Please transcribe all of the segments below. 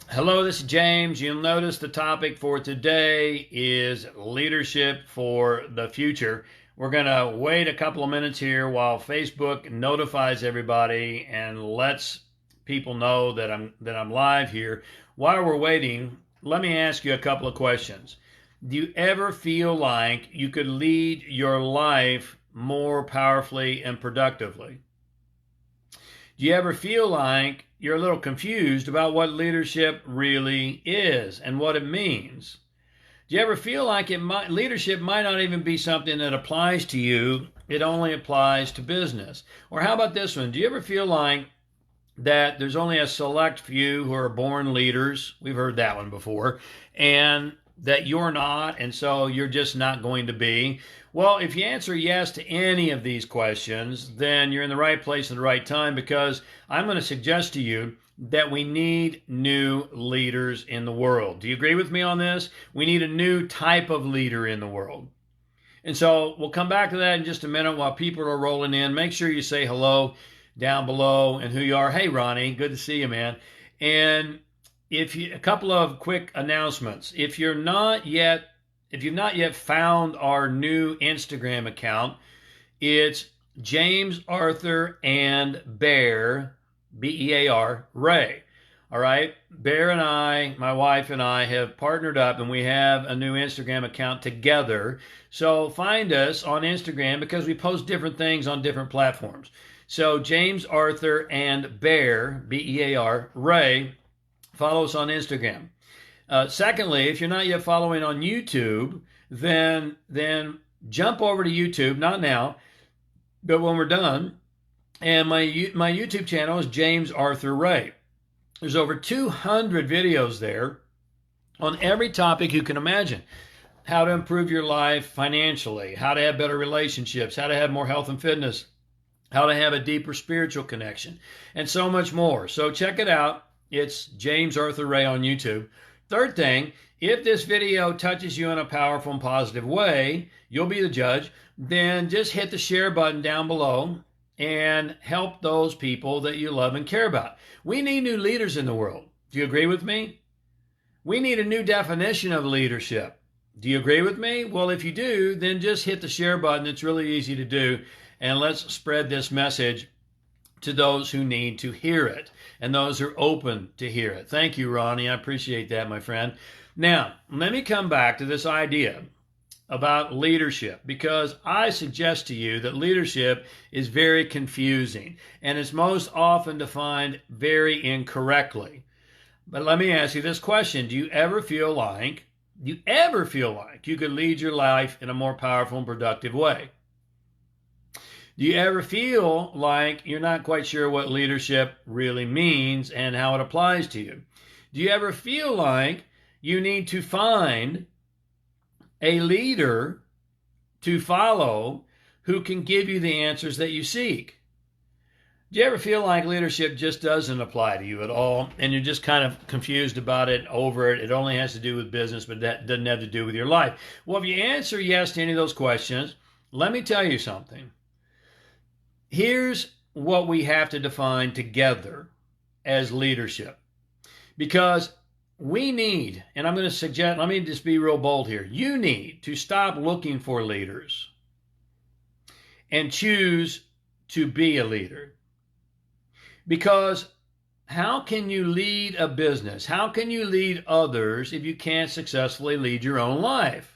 Hello, this is James. You'll notice the topic for today is leadership for the future. We're going to wait a couple of minutes here while Facebook notifies everybody and lets people know that I'm live here. While we're waiting, let me ask you a couple of questions. Do you ever feel like you could lead your life more powerfully and productively? Do you ever feel like you're a little confused about what leadership really is and what it means? Do you ever feel like leadership might not even be something that applies to you? It only applies to business. Or how about this one? Do you ever feel like that there's only a select few who are born leaders? We've heard that one before. And that you're not, and so you're just not going to be? Well, if you answer yes to any of these questions, then you're in the right place at the right time, because I'm going to suggest to you that we need new leaders in the world. Do you agree with me on this? We need a new type of leader in the world. And so we'll come back to that in just a minute while people are rolling in. Make sure you say hello down below and who you are. Hey, Ronnie, good to see you, man. And a couple of quick announcements. If you've not yet found our new Instagram account, it's James Arthur and Bear, B-E-A-R, Ray. All right, Bear and I, my wife and I, have partnered up, and we have a new Instagram account together. So find us on Instagram, because we post different things on different platforms. So James Arthur and Bear, B-E-A-R, Ray. Follow us on Instagram. Secondly, if you're not yet following on YouTube, then jump over to YouTube, not now, but when we're done. And my YouTube channel is James Arthur Ray. There's over 200 videos there on every topic you can imagine. How to improve your life financially, how to have better relationships, how to have more health and fitness, how to have a deeper spiritual connection, and so much more. So check it out. It's James Arthur Ray on YouTube. Third thing, if this video touches you in a powerful and positive way, you'll be the judge, then just hit the share button down below and help those people that you love and care about. We need new leaders in the world. Do you agree with me? We need a new definition of leadership. Do you agree with me? Well, if you do, then just hit the share button. It's really easy to do. And let's spread this message to those who need to hear it and those who are open to hear it. Thank you, Ronnie. I appreciate that, my friend. Now, let me come back to this idea about leadership, because I suggest to you that leadership is very confusing and is most often defined very incorrectly. But let me ask you this question. Do you ever feel like you could lead your life in a more powerful and productive way? Do you ever feel like you're not quite sure what leadership really means and how it applies to you? Do you ever feel like you need to find a leader to follow who can give you the answers that you seek? Do you ever feel like leadership just doesn't apply to you at all, and you're just kind of confused about it, over it? It only has to do with business, but that doesn't have to do with your life. Well, if you answer yes to any of those questions, let me tell you something. Here's what we have to define together as leadership. Because we need, and I'm going to suggest, let me just be real bold here. You need to stop looking for leaders and choose to be a leader. Because how can you lead a business? How can you lead others if you can't successfully lead your own life?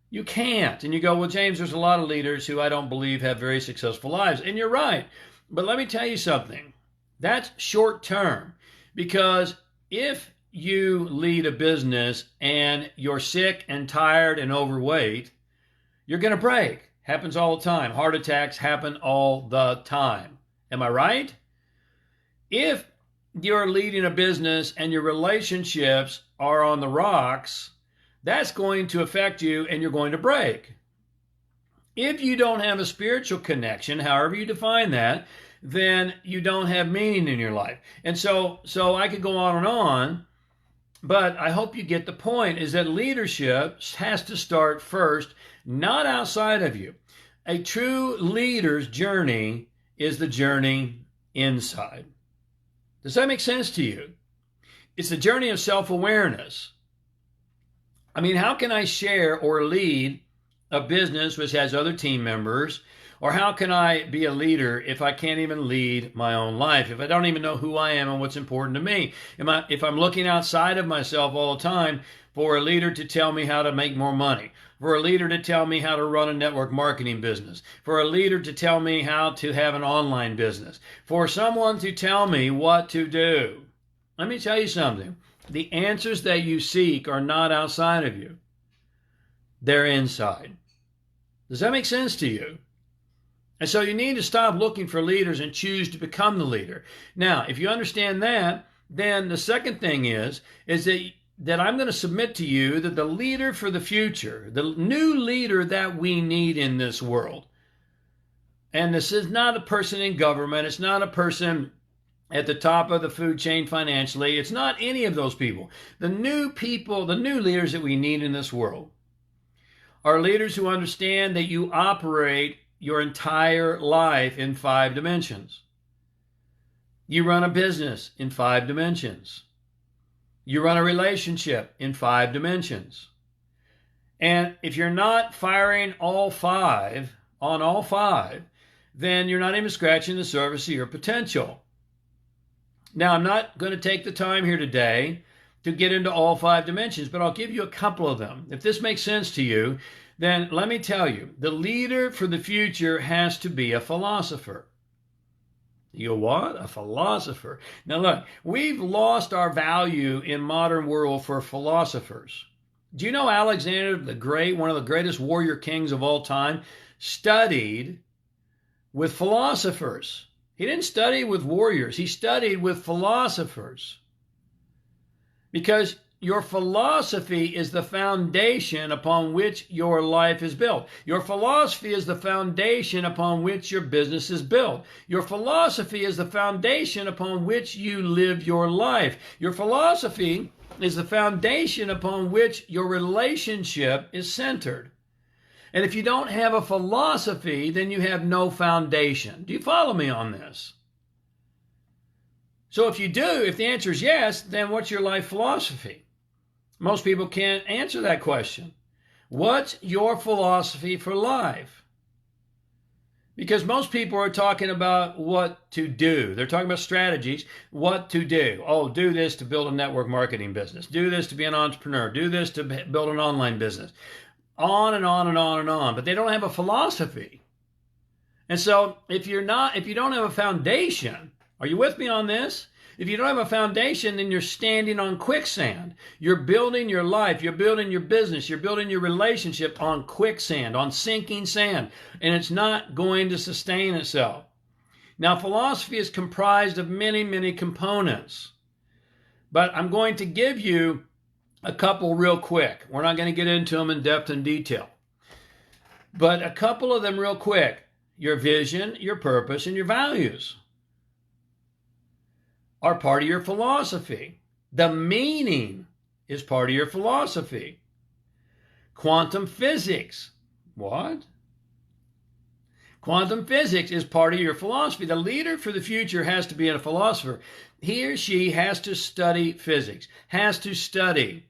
You can't. And you go, well, James, there's a lot of leaders who I don't believe have very successful lives. And you're right. But let me tell you something. That's short term. Because if you lead a business and you're sick and tired and overweight, you're going to break. Happens all the time. Heart attacks happen all the time. Am I right? If you're leading a business and your relationships are on the rocks, that's going to affect you and you're going to break. If you don't have a spiritual connection, however you define that, then you don't have meaning in your life. And so I could go on, but I hope you get the point, is that leadership has to start first, not outside of you. A true leader's journey is the journey inside. Does that make sense to you? It's a journey of self-awareness. I mean, how can I share or lead a business which has other team members? Or how can I be a leader if I can't even lead my own life? If I don't even know who I am and what's important to me? If I'm looking outside of myself all the time for a leader to tell me how to make more money, for a leader to tell me how to run a network marketing business, for a leader to tell me how to have an online business, for someone to tell me what to do. Let me tell you something. The answers that you seek are not outside of you. They're inside. Does that make sense to you? And so you need to stop looking for leaders and choose to become the leader. Now, if you understand that, then the second thing is that I'm going to submit to you that the leader for the future, the new leader that we need in this world, and this is not a person in government, it's not a person at the top of the food chain financially, it's not any of those people. The new people, the new leaders that we need in this world are leaders who understand that you operate your entire life in 5 dimensions. You run a business in 5 dimensions. You run a relationship in 5 dimensions. And if you're not firing all 5 on all 5, then you're not even scratching the surface of your potential. Now, I'm not going to take the time here today to get into all 5 dimensions, but I'll give you a couple of them. If this makes sense to you, then let me tell you, the leader for the future has to be a philosopher. You what? A philosopher. Now look, we've lost our value in modern world for philosophers. Do you know Alexander the Great, one of the greatest warrior kings of all time, studied with philosophers? He didn't study with warriors. He studied with philosophers. Because your philosophy is the foundation upon which your life is built. Your philosophy is the foundation upon which your business is built. Your philosophy is the foundation upon which you live your life. Your philosophy is the foundation upon which your relationship is centered. And if you don't have a philosophy, then you have no foundation. Do you follow me on this? So if you do, if the answer is yes, then what's your life philosophy? Most people can't answer that question. What's your philosophy for life? Because most people are talking about what to do. They're talking about strategies, what to do. Oh, do this to build a network marketing business. Do this to be an entrepreneur. Do this to build an online business. On and on and on and on. But they don't have a philosophy. And so if you don't have a foundation, are you with me on this? If you don't have a foundation, then you're standing on quicksand. You're building your life, you're building your business, you're building your relationship on quicksand, on sinking sand, and it's not going to sustain itself. Now, philosophy is comprised of many, many components, but I'm going to give you a couple real quick. We're not going to get into them in depth and detail, but a couple of them real quick. Your vision, your purpose, and your values are part of your philosophy. The meaning is part of your philosophy. Quantum physics. What? Quantum physics is part of your philosophy. The leader for the future has to be a philosopher. He or she has to study physics, has to study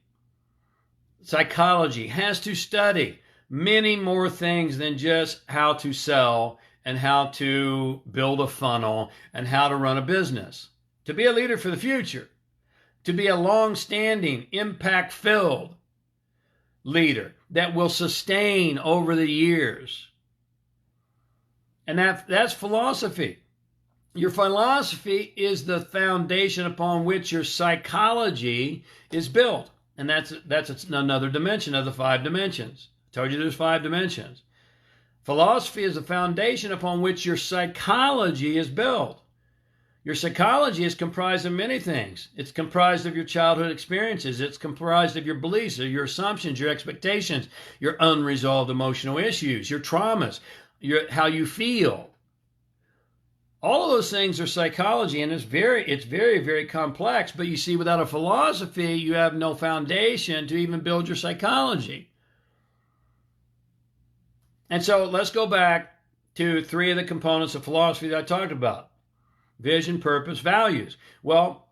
psychology, has to study many more things than just how to sell and how to build a funnel and how to run a business. To be a leader for the future, to be a long-standing, impact-filled leader that will sustain over the years. And that's philosophy. Your philosophy is the foundation upon which your psychology is built. And that's another dimension of the 5 dimensions. I told you there's 5 dimensions. Philosophy is the foundation upon which your psychology is built. Your psychology is comprised of many things. It's comprised of your childhood experiences. It's comprised of your beliefs, or your assumptions, your expectations, your unresolved emotional issues, your traumas, how you feel. All of those things are psychology, and it's very, very complex. But you see, without a philosophy, you have no foundation to even build your psychology. And so let's go back to 3 of the components of philosophy that I talked about. Vision, purpose, values. Well,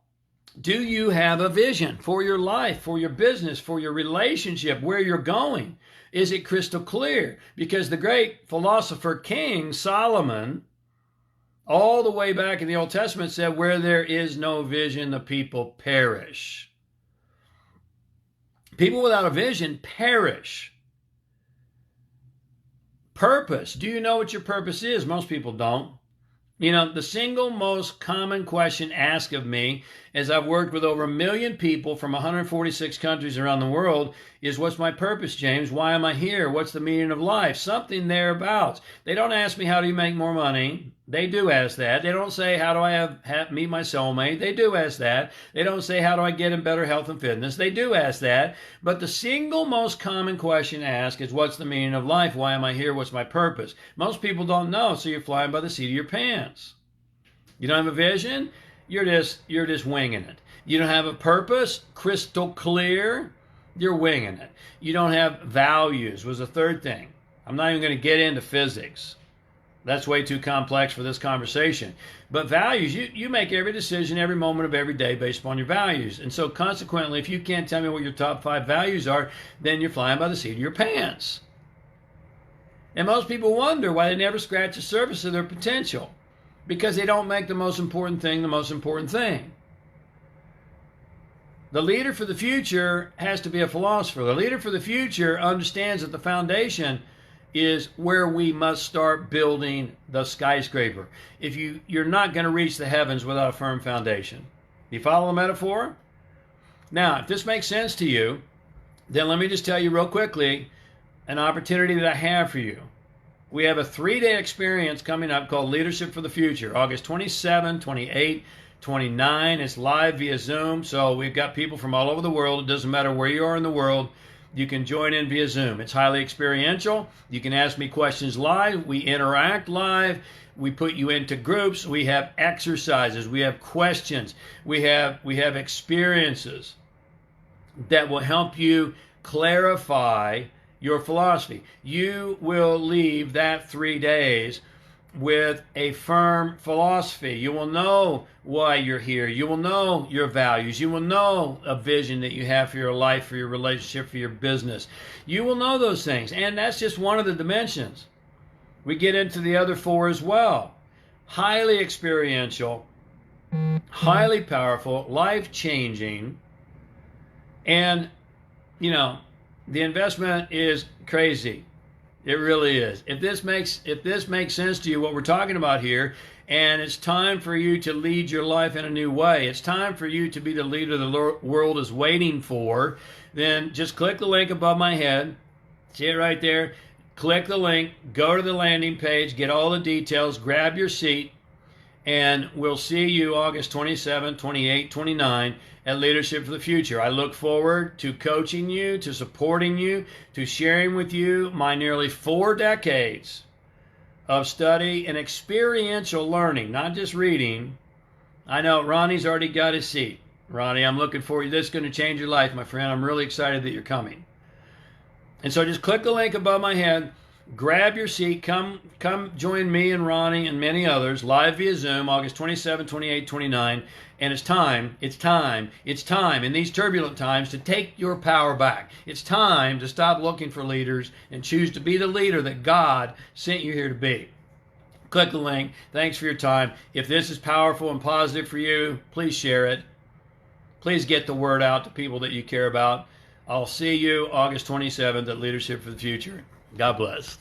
do you have a vision for your life, for your business, for your relationship, where you're going? Is it crystal clear? Because the great philosopher King Solomon, all the way back in the Old Testament, said, where there is no vision, the people perish. People without a vision perish. Purpose. Do you know what your purpose is? Most people don't. You know, the single most common question asked of me, as I've worked with over 1 million people from 146 countries around the world, is, what's my purpose, James? Why am I here? What's the meaning of life? Something thereabouts. They don't ask me, how do you make more money? They do ask that. They don't say, how do I meet my soulmate? They do ask that. They don't say, how do I get in better health and fitness? They do ask that. But the single most common question asked is, what's the meaning of life? Why am I here? What's my purpose? Most people don't know, so you're flying by the seat of your pants. You don't have a vision? You're just winging it. You don't have a purpose, crystal clear, you're winging it. You don't have values, was the third thing. I'm not even going to get into physics. That's way too complex for this conversation. But values, you make every decision every moment of every day based upon your values. And so consequently, if you can't tell me what your top 5 values are, then you're flying by the seat of your pants. And most people wonder why they never scratch the surface of their potential. Because they don't make the most important thing the most important thing. The leader for the future has to be a philosopher. The leader for the future understands that the foundation is where we must start building the skyscraper. If you're not going to reach the heavens without a firm foundation. You follow the metaphor? Now, if this makes sense to you, then let me just tell you real quickly an opportunity that I have for you. We have a 3-day experience coming up called Leadership for the Future, August 27, 28, 29. It's live via Zoom, so we've got people from all over the world. It doesn't matter where you are in the world. You can join in via Zoom. It's highly experiential. You can ask me questions live. We interact live. We put you into groups. We have exercises. We have questions. We have experiences that will help you clarify your philosophy. You will leave that 3 days with a firm philosophy. You will know why you're here. You will know your values. You will know a vision that you have for your life, for your relationship, for your business. You will know those things. And that's just one of the dimensions. We get into the other 4 as well. Highly experiential, highly powerful, life-changing, and, the investment is crazy. It really is. If this makes sense to you, what we're talking about here, and it's time for you to lead your life in a new way, it's time for you to be the leader the world is waiting for, then just click the link above my head. See it right there? Click the link, go to the landing page, get all the details, grab your seat, and we'll see you August 27, 28, 29 at Leadership for the Future. I look forward to coaching you, to supporting you, to sharing with you my nearly 4 decades of study and experiential learning, not just reading. I know Ronnie's already got his seat. Ronnie, I'm looking for you. This is going to change your life, my friend. I'm really excited that you're coming. And so just click the link above my head. Grab your seat. Come join me and Ronnie and many others live via Zoom, August 27, 28, 29. And it's time in these turbulent times to take your power back. It's time to stop looking for leaders and choose to be the leader that God sent you here to be. Click the link. Thanks for your time. If this is powerful and positive for you, please share it. Please get the word out to people that you care about. I'll see you August 27th at Leadership for the Future. God bless.